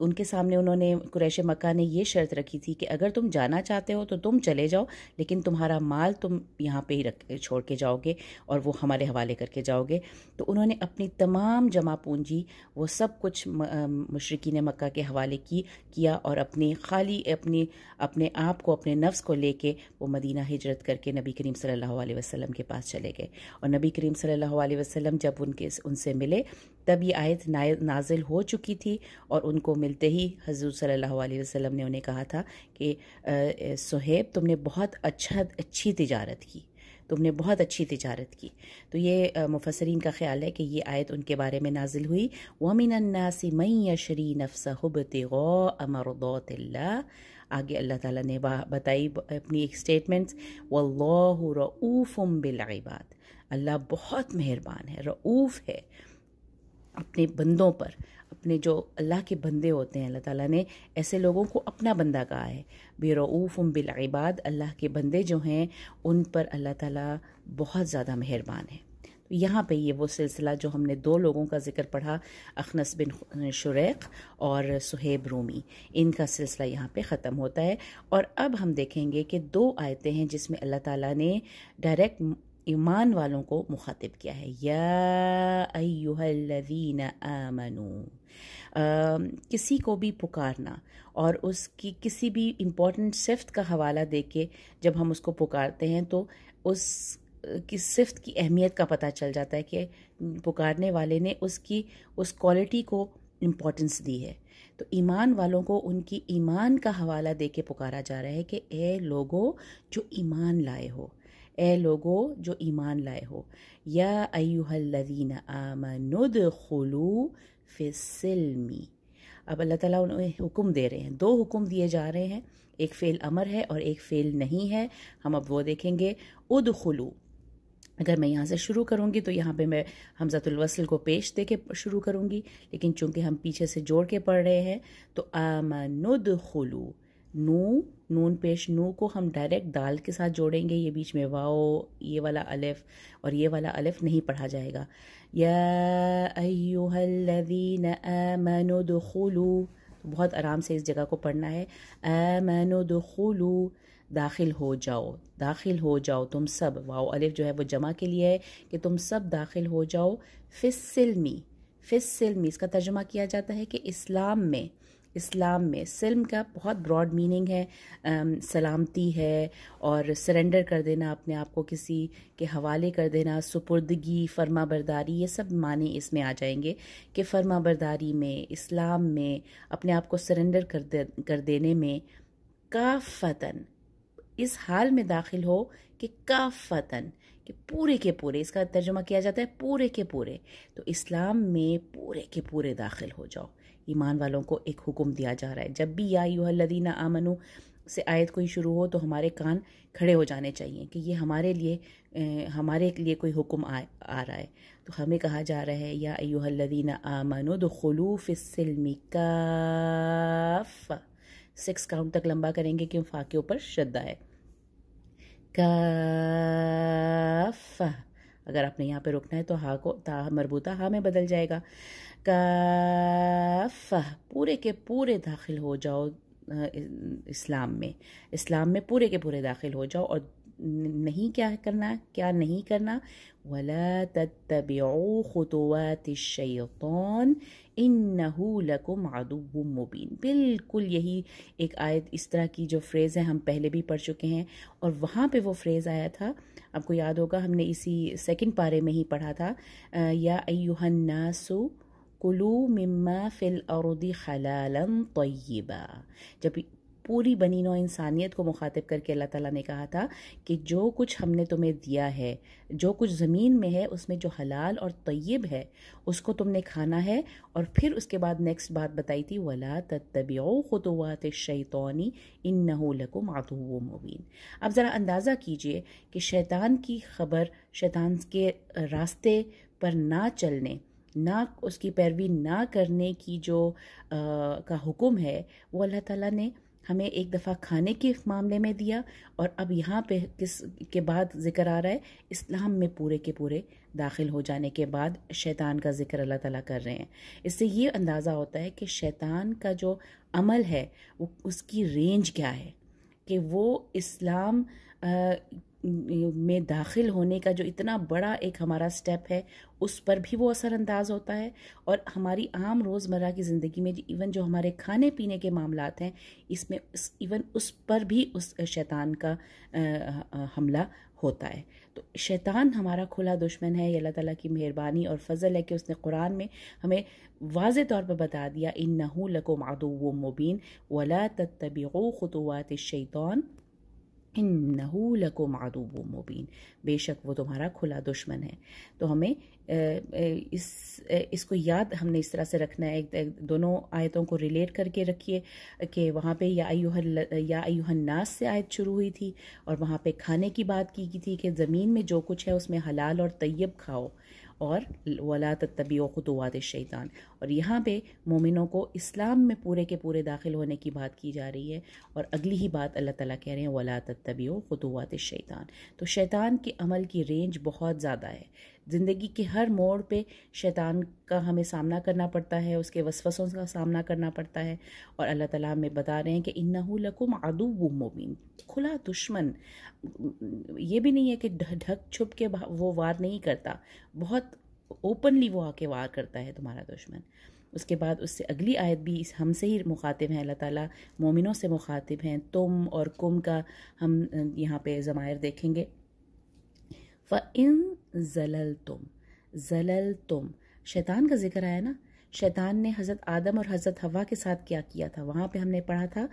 ان کے سامنے انہوں نے قریش مکہ نے یہ شرط رکھی تھی کہ اگر تم جانا چاہتے ہو تو تم چلے جاؤ، لیکن تمہارا مال تم یہاں پہ ہی چھوڑ کے جاؤ گے اور وہ ہمارے حوالے کر کے جاؤ گے۔ تو انہوں نے اپنی تمام جمع پونجی وہ سب کچھ مشرکین مکہ کے حوالے کیا اور خالی اپنے آپ کو، اپنے نفس کو لے کے وہ مدینہ ہجرت کر کے نبی کریم صلی اللہ علیہ وسلم کے پاس چلے گئے۔ اور نبی کریم صلی اللہ علیہ وسلم جب ان سے ملے تب یہ آیت نازل ہو چکی تھی، اور ان کو ملتے ہی حضور صلی اللہ علیہ وسلم نے انہیں کہا تھا کہ صہیب تم نے بہت اچھی تجارت کی، تم نے بہت اچھی تجارت کی۔ تو یہ مفسرین کا خیال ہے کہ یہ آیت ان کے بارے میں نازل ہوئی، وَمِنَ النَّاسِ مَن يَشْرِي نَفْسَهُ ابْتِغَاءَ مَرْضَاتِ اللَّهِ۔ آگے اللہ تعالیٰ نے بتائی اپنی ایک سٹیٹمنٹس، وَاللَّهُ رَؤُوفٌ بِالْعِبَادِ، اللہ بہت مہربان ہے، رؤوف ہے اپنے بندوں پر۔ اپنے جو اللہ کے بندے ہوتے ہیں، اللہ تعالیٰ نے ایسے لوگوں کو اپنا بندہ کہا ہے، بِرَؤُوفٌ بِالْعِبَادِ، اللہ کے بندے جو ہیں ان پر اللہ تعالیٰ بہت زیادہ مہربان ہے۔ تو یہاں پہ یہ وہ سلسلہ جو ہم نے 2 لوگوں کا ذکر پڑھا، اخنس بن شریق اور صہیب رومی، ان کا سلسلہ یہاں پہ ختم ہوتا ہے۔ اور اب ہم دیکھیں گے کہ 2 آیتیں ہیں جس میں اللہ تعالیٰ نے ڈائریکٹ ایمان والوں کو مخاطب کیا ہے، یا ایہا الذین آمنو، کسی کو بھی پکارنا اور اس کی کسی بھی امپورٹنٹ صفت کا حوالہ دے کے جب ہم اس کو پکارتے ہیں تو اس کی صفت کی اہمیت کا پتہ چل جاتا ہے کہ پکارنے والے نے اس کوالٹی کو امپورٹنس دی ہے۔ تو ایمان والوں کو ان کی ایمان کا حوالہ دے کے پکارا جا رہا ہے کہ اے لوگو جو ایمان لائے ہو، اے لوگو جو ایمان لائے ہو، یا ایہا الذین آمنوا ادخلوا فی السلم۔ اب اللہ تعالیٰ انہیں حکم دے رہے ہیں، 2 حکم دیے جا رہے ہیں، ایک فعل امر ہے اور ایک فعل نہیں ہے، ہم اب وہ دیکھیں گے۔ ادخلوا، اگر میں یہاں سے شروع کروں گی تو یہاں پہ میں حمزۃ الوصل کو پیش دے کے شروع کروں گی، لیکن چونکہ ہم پیچھے سے جوڑ کے پڑھ رہے ہیں تو آمنوا ادخلوا، نون پیش نو کو ہم ڈائریکٹ دال کے ساتھ جوڑیں گے، یہ بیچ میں واو، یہ والا الف اور یہ والا الف نہیں پڑھا جائے گا۔ یا ایہا الذین آمنوا ادخلوا، بہت آرام سے اس جگہ کو پڑھنا ہے، آمنوا ادخلوا، داخل ہو جاؤ، داخل ہو جاؤ تم سب، واو الف جو ہے وہ جمع کے لیے ہے کہ تم سب داخل ہو جاؤ، فی السلم، فی السلم اس کا ترجمہ کیا جاتا ہے کہ اسلام میں۔ اسلام میں سلم کا بہت براڈ میننگ ہے، سلامتی ہے اور سرنڈر کر دینا، اپنے آپ کو کسی کے حوالے کر دینا، سپردگی، فرما برداری، یہ سب معنی اس میں آ جائیں گے کہ فرما برداری میں، اسلام میں، اپنے آپ کو سرنڈر کر دینے میں، کافتن، اس حال میں داخل ہو کہ کافتن، کہ پورے کے پورے، اس کا ترجمہ کیا جاتا ہے پورے کے پورے، تو اسلام میں پورے کے پورے داخل ہو جاؤ۔ ایمان والوں کو ایک حکم دیا جا رہا ہے، جب بھی یا ایھا الذین آمنو سے آیت کوئی شروع ہو تو ہمارے کان کھڑے ہو جانے چاہیے کہ یہ ہمارے لیے کوئی حکم آ رہا ہے۔ تو ہمیں کہا جا رہا ہے یا ایھا الذین آمنوا ادخلوا فی السلم کافہ، 6 کاؤنٹ تک لمبا کریں گے کیوں فا کے اوپر شدہ ہے، کافہ۔ اگر آپ نے یہاں پہ رکنا ہے تو ہا کو تا مربوطہ ہا میں بدل جائے گا، کافہ، پورے کے پورے داخل ہو جاؤ اسلام میں، اسلام میں پورے کے پورے داخل ہو جاؤ، اور نہیں کیا کرنا، کیا نہیں کرنا، وَلَا تَتَّبِعُوا خُطُوَاتِ الشَّيْطَانِ إِنَّهُ لَكُمْ عَدُوٌّ مُّبِينٌ۔ بالکل یہی ایک آیت اس طرح کی جو فریز ہے ہم پہلے بھی پڑھ چکے ہیں، اور وہاں پہ وہ فریز آیا تھا، آپ کو یاد ہوگا ہم نے اسی 2 پارے میں ہی پڑھا تھا، یا ایھا الناس کلوا مما فی الارض حلالا طیبا، جب پوری بنی نوع انسانیت کو مخاطب کر کے اللہ تعالیٰ نے کہا تھا کہ جو کچھ ہم نے تمہیں دیا ہے، جو کچھ زمین میں ہے اس میں جو حلال اور طیب ہے اس کو تم نے کھانا ہے، اور پھر اس کے بعد نیکسٹ بات بتائی تھی وَلَا تَتَّبِعُوا خُطُوَاتِ الشَّيْطَانِ إِنَّهُ لَكُمْ عَدُوٌّ مُّبِينٌ۔ اب ذرا اندازہ کیجئے کہ شیطان کی خبر، شیطان کے راستے پر نہ چلنے، نہ اس کی پیروی نہ کرنے کی جو کا حکم ہے وہ اللہ تعالیٰ نے ہمیں ایک دفعہ کھانے کے معاملے میں دیا، اور اب یہاں پہ کس کے بعد ذکر آ رہا ہے؟ اسلام میں پورے کے پورے داخل ہو جانے کے بعد شیطان کا ذکر اللہ تعالیٰ کر رہے ہیں۔ اس سے یہ اندازہ ہوتا ہے کہ شیطان کا جو عمل ہے وہ اس کی رینج کیا ہے، کہ وہ اسلام میں داخل ہونے کا جو اتنا بڑا ایک ہمارا سٹیپ ہے اس پر بھی وہ اثر انداز ہوتا ہے، اور ہماری عام روزمرہ کی زندگی میں ایون جو ہمارے کھانے پینے کے معاملات ہیں اس میں ایون اس پر بھی اس شیطان کا حملہ ہوتا ہے۔ تو شیطان ہمارا کھلا دشمن ہے۔ یہ اللہ تعالیٰ کی مہربانی اور فضل ہے کہ اس نے قرآن میں ہمیں واضح طور پر بتا دیا، اِنَّهُ لَكُمْ عَدُوٌّ مُّبِينٌ وَلَا تَتَّبِعُوا خُطُوَاتِ الشَّيْطَانِ اِنَّهُ لَكُمْ عَدُوٌّ مُّبِينٌ، بے شک وہ تمہارا کھلا دشمن ہے۔ تو ہمیں اس کو یاد ہم نے اس طرح سے رکھنا ہے، دونوں آیتوں کو ریلیٹ کر کے رکھیے کہ وہاں پہ یا ایھا الناس سے آیت شروع ہوئی تھی، اور وہاں پہ کھانے کی بات کی تھی کہ زمین میں جو کچھ ہے اس میں حلال اور طیب کھاؤ، اور وَلَا تَتَّبِعُوا خُطُوَاتِ الشَّيْطَانِ، اور یہاں پہ مومنوں کو اسلام میں پورے کے پورے داخل ہونے کی بات کی جا رہی ہے، اور اگلی ہی بات اللہ تعالیٰ کہہ رہے ہیں وَلَا تَتَّبِعُوا خُطُوَاتِ الشَّيْطَانِ۔ تو شیطان کے عمل کی رینج بہت زیادہ ہے، زندگی کے ہر موڑ پہ شیطان کا ہمیں سامنا کرنا پڑتا ہے، اس کے وسوسوں کا سامنا کرنا پڑتا ہے، اور اللہ تعالیٰ ہمیں بتا رہے ہیں کہ اِنَّهُ لَكُمْ عَدُوٌّ مُّبِينٌ، کھلا دشمن۔ یہ بھی نہیں ہے کہ ڈھک چھپ کے وہ وار نہیں کرتا، بہت اوپنلی وہ آ کے وار کرتا ہے تمہارا دشمن۔ اس کے بعد اس سے اگلی آیت بھی ہم سے ہی مخاطب ہیں، اللہ تعالیٰ مومنوں سے مخاطب ہیں۔ تم اور کم کا ہم یہاں پہ ضمائر دیکھیں گے۔ فَإِن زَلَلْتُمْ، شیطان کا ذکر آیا نا، شیطان نے حضرت آدم اور حضرت حوا کے ساتھ کیا کیا تھا، وہاں پہ ہم نے پڑھا تھا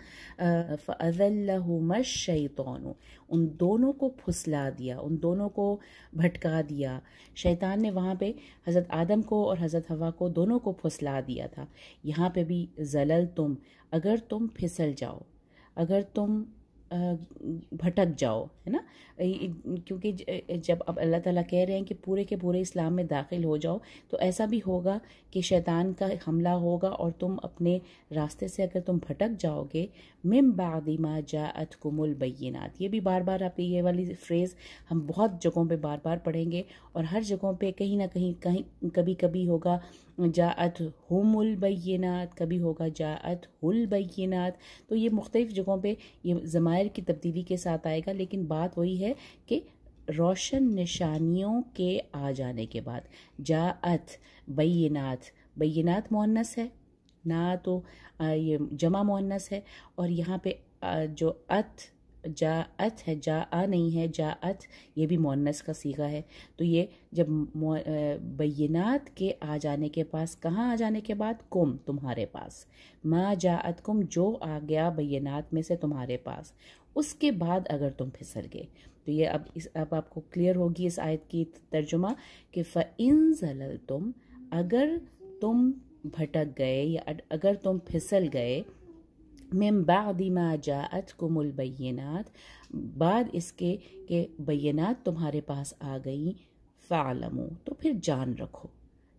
فَأَذَلَّهُمَا الشَّيْطَانُ، ان دونوں کو پھسلا دیا، ان دونوں کو بھٹکا دیا۔ شیطان نے وہاں پہ حضرت آدم کو اور حضرت حوا کو دونوں کو پھسلا دیا تھا۔ یہاں پہ بھی زللتم، اگر تم پھسل جاؤ، اگر تم بھٹک جاؤ، ہے نا، کیونکہ جب اب اللہ تعالیٰ کہہ رہے ہیں کہ پورے کے پورے اسلام میں داخل ہو جاؤ، تو ایسا بھی ہوگا کہ شیطان کا حملہ ہوگا اور تم اپنے راستے سے اگر تم بھٹک جاؤ گے، من بعد ما جاءتکم البینات، یہ بھی بار بار آپ یہ والی فریز ہم بہت جگہوں پہ بار بار پڑھیں گے، اور ہر جگہوں پہ کہیں نہ کہیں کبھی ہوگا جاءتہم البینات، کبھی ہوگا جاءتہ البینات، تو یہ مختلف جگہوں پہ یہ ضمائر کی تبدیلی کے ساتھ آئے گا، لیکن بات وہی ہے کہ روشن نشانیوں کے آ جانے کے بعد جاءت بینات، بینات مؤنث ہے نا، تو یہ جمع مؤنث ہے، اور یہاں پہ جو جاءت ہے، جاء نہیں ہے، جاءت یہ بھی مؤنث کا صیغہ ہے۔ تو یہ جب بینات کے آ جانے کے پاس، کہاں آ جانے کے بعد؟ کم، تمہارے پاس، ما جاءتکم، جو آ گیا بینات میں سے تمہارے پاس، اس کے بعد اگر تم پھسل گئے، تو یہ اب آپ کو کلیئر ہوگی اس آیت کی ترجمہ کہ فَإِن زَلَلْتُمْ، اگر تم بھٹک گئے یا اگر تم پھسل گئے، من بعد ما جاءتکم البینات، بعد اس کے کہ بینات تمہارے پاس آ گئیں، فَاعْلَمُوا، تو پھر جان رکھو،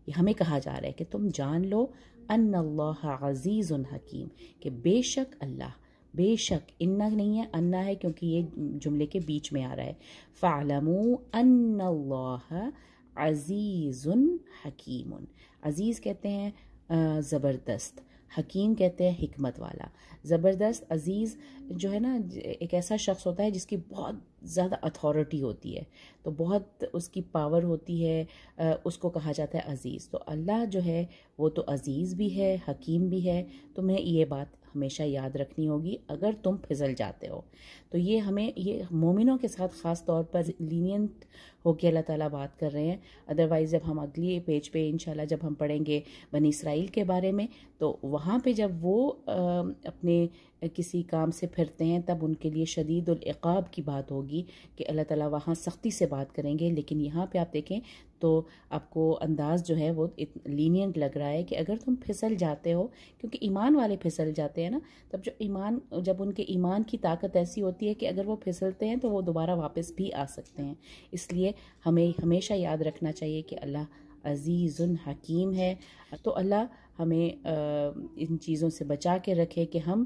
یہ ہمیں کہا جا رہا ہے کہ تم جان لو، ان اللہ عزیز حکیم، کہ بے شک اللہ، بے شک، انہ نہیں ہے، انہ ہے کیونکہ یہ جملے کے بیچ میں آ رہا ہے، فَاعْلَمُوا ان اللہ عزیز حکیم، عزیز کہتے ہیں زبردست، حکیم کہتے ہیں حکمت والا۔ زبردست، عزیز جو ہے نا، ایک ایسا شخص ہوتا ہے جس کی بہت زیادہ اتھارٹی ہوتی ہے، تو بہت اس کی پاور ہوتی ہے، اس کو کہا جاتا ہے عزیز۔ تو اللہ جو ہے وہ تو عزیز بھی ہے، حکیم بھی ہے۔ تمہیں یہ بات ہمیشہ یاد رکھنی ہوگی اگر تم پھسل جاتے ہو۔ تو یہ ہمیں، یہ مومنوں کے ساتھ خاص طور پر لینینٹ ہو کے اللہ تعالیٰ بات کر رہے ہیں۔ ادروائز جب ہم اگلی پیج پہ انشاءاللہ جب ہم پڑھیں گے بنی اسرائیل کے بارے میں، تو وہاں پہ جب وہ اپنے کسی کام سے پھرتے ہیں تب ان کے لیے شدید العقاب کی بات ہوگی کہ اللہ تعالیٰ وہاں سختی سے بات کریں گے۔ لیکن یہاں پہ آپ دیکھیں تو آپ کو انداز جو ہے وہ لینینٹ لگ رہا ہے کہ اگر تم پھسل جاتے ہو، کیونکہ ایمان والے پھسل جاتے ہیں نا، تب جب ان کے ایمان کی طاقت ایسی ہوتی ہے کہ اگر وہ پھسلتے ہیں تو وہ دوبارہ واپس بھی آ سکتے ہیں۔ اس لیے ہمیں ہمیشہ یاد رکھنا چاہیے کہ اللہ عزیز حکیم ہے۔ تو اللہ ہمیں ان چیزوں سے بچا کے رکھے کہ ہم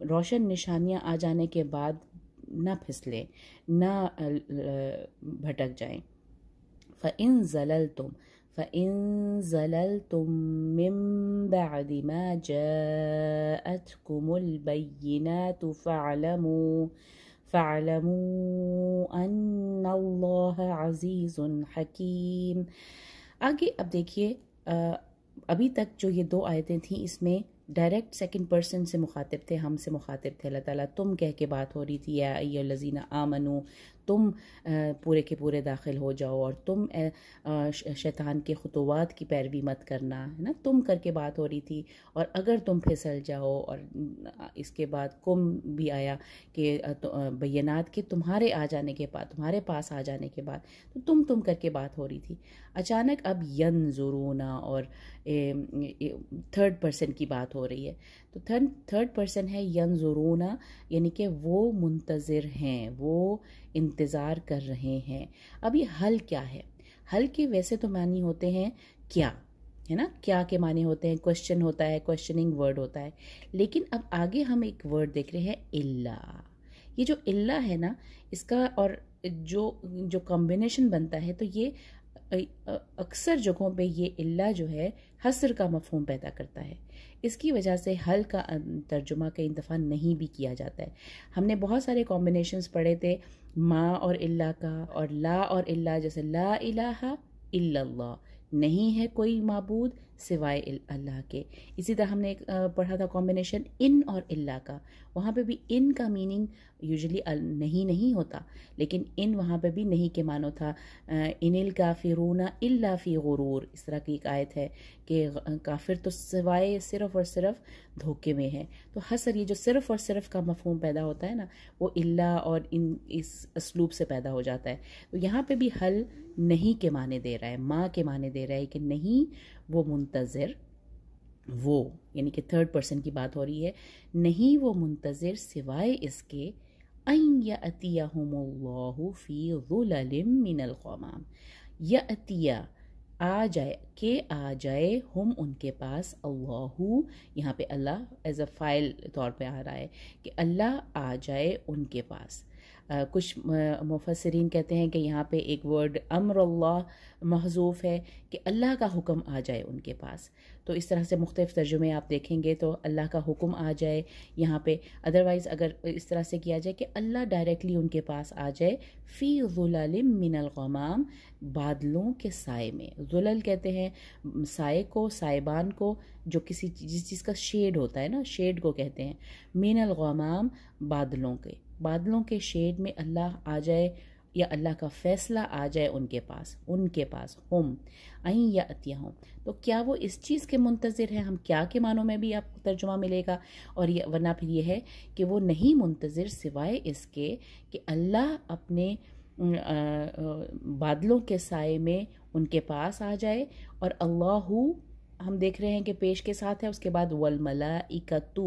روشن نشانیاں آ جانے کے بعد نہ پھسلیں، نہ بھٹک جائیں۔ فَإِن زَلَلْتُم مِّن بَعْدِ مَا جَاءَتْكُمُ الْبَيِّنَاتُ فَاعْلَمُوا أَنَّ اللَّهَ عَزِيزٌ حَكِيمٌ۔ آگے اب دیکھیے، ابھی تک جو یہ 2 آیتیں تھیں اس میں ڈائریکٹ سیکنڈ پرسن سے مخاطب تھے، ہم سے مخاطب تھے اللہ تعالیٰ، تم کہہ کے بات ہو رہی تھی، یا ایھا الذین آمنو، تم پورے کے پورے داخل ہو جاؤ، اور تم شیطان کے خطوات کی پیروی مت کرنا، ہے نا، تم کر کے بات ہو رہی تھی۔ اور اگر تم پھسل جاؤ، اور اس کے بعد کم بھی آیا کہ بینات کے تمہارے آ جانے کے بعد، تمہارے پاس آ جانے کے بعد، تو تم کر کے بات ہو رہی تھی۔ اچانک اب ینظرون اور تھرڈ پرسن کی بات ہو رہی ہے، تو تھرڈ پرسن ہے ینظرون، یعنی کہ وہ منتظر ہیں، وہ انتظار کر رہے ہیں۔ اب یہ حل کیا ہے؟ حل کے ویسے تو معنی ہوتے ہیں کیا، ہے نا، کیا کے معنی ہوتے ہیں، کوشچن ہوتا ہے، کوشچننگ ورڈ ہوتا ہے، لیکن اب آگے ہم ایک ورڈ دیکھ رہے ہیں الا۔ یہ جو الا ہے نا، اس کا اور جو کمبینیشن بنتا ہے، تو یہ اکثر جگہوں پہ یہ الا جو ہے حصر کا مفہوم پیدا کرتا ہے۔ اس کی وجہ سے حل کا ترجمہ کئی دفعہ نہیں بھی کیا جاتا ہے۔ ہم نے بہت سارے کمبینیشنز پڑھے تھے، ما اور الا کا، اور لا اور الا، جیسے لا الہ الا اللہ، نہیں ہے کوئی معبود سوائے اللہ کے۔ اسی طرح ہم نے پڑھا تھا کمبینیشن ان اور الا کا، وہاں پہ بھی ان کا میننگ یوزلی نہیں ہوتا، لیکن ان وہاں پہ بھی نہیں کے معنی تھا، ان الکافرون الا فی غرور، اس طرح کی ایک آیت ہے کہ کافر تو سوائے صرف اور صرف دھوکے میں ہے۔ تو حصر، یہ جو صرف اور صرف کا مفہوم پیدا ہوتا ہے نا، وہ الا اور اس اسلوب سے پیدا ہو جاتا ہے۔ تو یہاں پہ بھی حل نہیں کے معنی دے رہا ہے، ماں کے معنی دے رہا ہے کہ نہیں وہ منتظر، وہ یعنی کہ تھرڈ پرسن کی بات ہو رہی ہے، نہیں وہ منتظر سوائے اس کے ان یأتیہم اللہ فی ظلل من الغمام، یأتیہ آ جائے، کہ آ جائے، ہم ان کے پاس، اللہ یہاں پہ اللہ ایز اے فائل طور پہ آ رہا ہے کہ اللہ آ جائے ان کے پاس۔ کچھ مفسرین کہتے ہیں کہ یہاں پہ ایک ورڈ امر اللہ محذوف ہے کہ اللہ کا حکم آ جائے ان کے پاس۔ تو اس طرح سے مختلف ترجمے آپ دیکھیں گے تو اللہ کا حکم آ جائے یہاں پہ، ادروائز اگر اس طرح سے کیا جائے کہ اللہ ڈائریکٹلی ان کے پاس آ جائے، فی ظلال من الغمام، بادلوں کے سائے میں۔ ظلل کہتے ہیں سائے کو، سائبان کو، جو جس چیز کا شیڈ ہوتا ہے نا، شیڈ کو کہتے ہیں۔ من الغمام، بادلوں کے شیڈ میں اللہ آ جائے، یا اللہ کا فیصلہ آ جائے ان کے پاس ہم این یاتیہم، تو کیا وہ اس چیز کے منتظر ہیں؟ ہم کیا کے معنوں میں بھی آپ کو ترجمہ ملے گا، اور ورنہ پھر یہ ہے کہ وہ نہیں منتظر سوائے اس کے کہ اللہ اپنے بادلوں کے سائے میں ان کے پاس آ جائے، اور اللہ ہم دیکھ رہے ہیں کہ پیش کے ساتھ ہے، اس کے بعد والملائکۃ،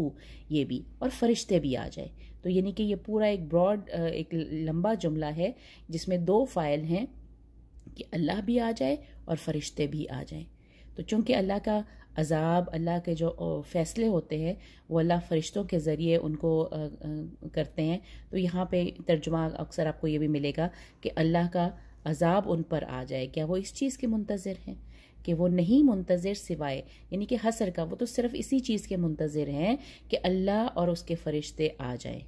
یہ بھی، اور فرشتے بھی آ جائے۔ تو یعنی کہ یہ پورا ایک براڈ، ایک لمبا جملہ ہے جس میں 2 فاعل ہیں کہ اللہ بھی آ جائے اور فرشتے بھی آ جائیں۔ تو چونکہ اللہ کا عذاب، اللہ کے جو فیصلے ہوتے ہیں وہ اللہ فرشتوں کے ذریعے ان کو کرتے ہیں، تو یہاں پہ ترجمہ اکثر آپ کو یہ بھی ملے گا کہ اللہ کا عذاب ان پر آ جائے۔ کیا وہ اس چیز کے منتظر ہیں کہ وہ نہیں منتظر سوائے، یعنی کہ حصر کا، وہ تو صرف اسی چیز کے منتظر ہیں کہ اللہ اور اس کے فرشتے آ جائیں۔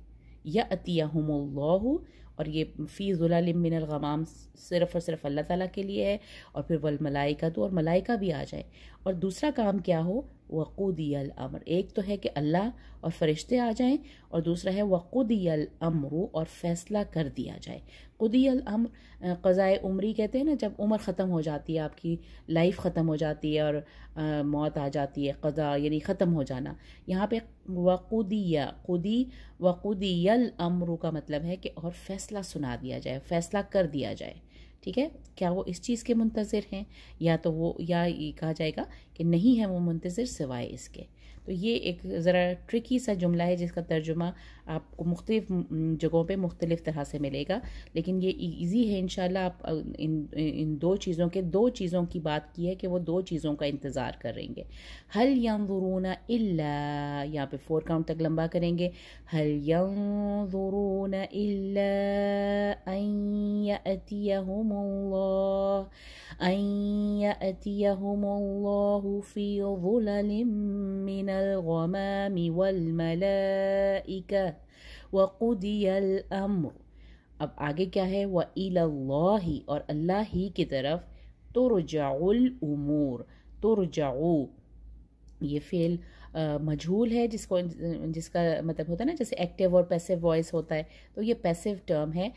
یأتیہم اللہ، اور یہ فی ظلال من الغمام صرف اور صرف اللہ تعالیٰ کے لیے ہے، اور پھر والملائکۃ، اور ملائکہ بھی آ جائے، اور دوسرا کام کیا ہو، وقضی الامر، ایک تو ہے کہ اللہ اور فرشتے آ جائیں، اور دوسرا ہے وقضی الامر، اور فیصلہ کر دیا جائے۔ قضی الامر، قضائے عمری کہتے ہیں نا، جب عمر ختم ہو جاتی ہے، آپ کی لائف ختم ہو جاتی ہے اور موت آ جاتی ہے، قضا یعنی ختم ہو جانا۔ یہاں پہ وقضی الامر کا مطلب ہے کہ اور فیصلہ سنا دیا جائے، فیصلہ کر دیا جائے، ٹھیک ہے۔ کیا وہ اس چیز کے منتظر ہیں، یا تو وہ، یا یہ کہا جائے گا کہ نہیں ہے وہ منتظر سوائے اس کے۔ تو یہ ایک ذرا ٹرکی سا جملہ ہے جس کا ترجمہ آپ کو مختلف جگہوں پہ مختلف طرح سے ملے گا، لیکن یہ ایزی ہے انشاءاللہ۔ آپ ان دو چیزوں کی بات کی ہے کہ وہ دو چیزوں کا انتظار کریں گے۔ هل ينظرون الا، یہاں پہ 4 کاؤنٹ تک لمبا کریں گے۔ هل ينظرون الا ان يأتيهم الله في ظلل من الغمام والملائكة وقضي الامر۔ اب آگے کیا ہے؟ وَإِلَى اللَّهِ، اور اللہ ہی کی طرف ترجع الامور۔ ترجعو یہ فعل مجھول ہے جس کا مطلب ہوتا ہے نا جیسے ایکٹیو اور پیسیو وائس ہوتا ہے، تو یہ پیسیو ٹرم ہے۔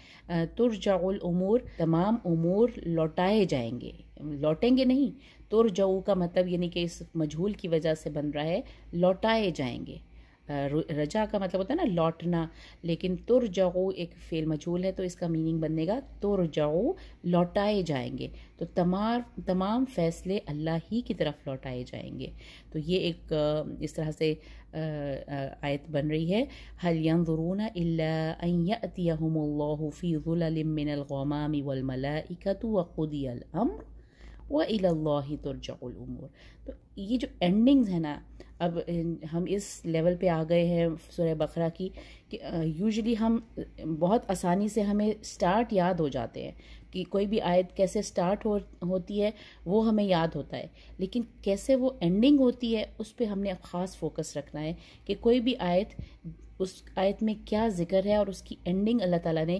ترجع الامور، تمام امور لوٹائے جائیں گے، لوٹیں گے نہیں۔ ترجعو کا مطلب یعنی کہ اس مجھول کی وجہ سے بن رہا ہے لوٹائے جائیں گے۔ رجا کا مطلب ہوتا ہے نا لوٹنا، لیکن ترجعو ایک فعل مجھول ہے تو اس کا میننگ بننے گا ترجعو، لوٹائے جائیں گے۔ تو تمام فیصلے اللہ ہی کی طرف لوٹائے جائیں گے۔ تو یہ ایک اس طرح سے آیت بن رہی ہے۔ هل ينظرون الا ان يأتيهم الله في ظلل من الغمام والملائكة وقضي الامر وَإِلَى اللَّهِ تُرْجَعُ الْأُمُورِ۔ تو یہ جو اینڈنگز ہیں نا، اب ہم اس لیول پہ آ گئے ہیں سورہ بقرہ کی کہ یوزلی ہم بہت آسانی سے ہمیں سٹارٹ یاد ہو جاتے ہیں کہ کوئی بھی آیت کیسے سٹارٹ ہوتی ہے وہ ہمیں یاد ہوتا ہے، لیکن کیسے وہ اینڈنگ ہوتی ہے اس پہ ہم نے خاص فوکس رکھنا ہے کہ کوئی بھی آیت، اس آیت میں کیا ذکر ہے اور اس کی اینڈنگ اللہ تعالیٰ نے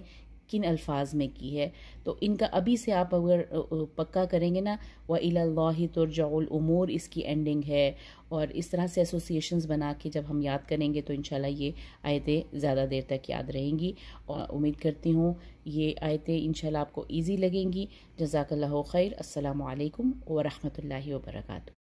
کن الفاظ میں کی ہے۔ تو ان کا ابھی سے آپ اگر پکا کریں گے نا، وَإِلَى اللَّهِ تُرْجَعُ الْأُمُورِ اس کی اینڈنگ ہے، اور اس طرح سے ایسوسیشنز بنا کے جب ہم یاد کریں گے تو انشاءاللہ یہ آیتیں زیادہ دیر تک یاد رہیں گی، اور امید کرتی ہوں یہ آیتیں انشاءاللہ آپ کو ایزی لگیں گی۔ جزاک اللہ خیر۔ السلام علیکم ورحمۃ اللہ وبرکاتہ۔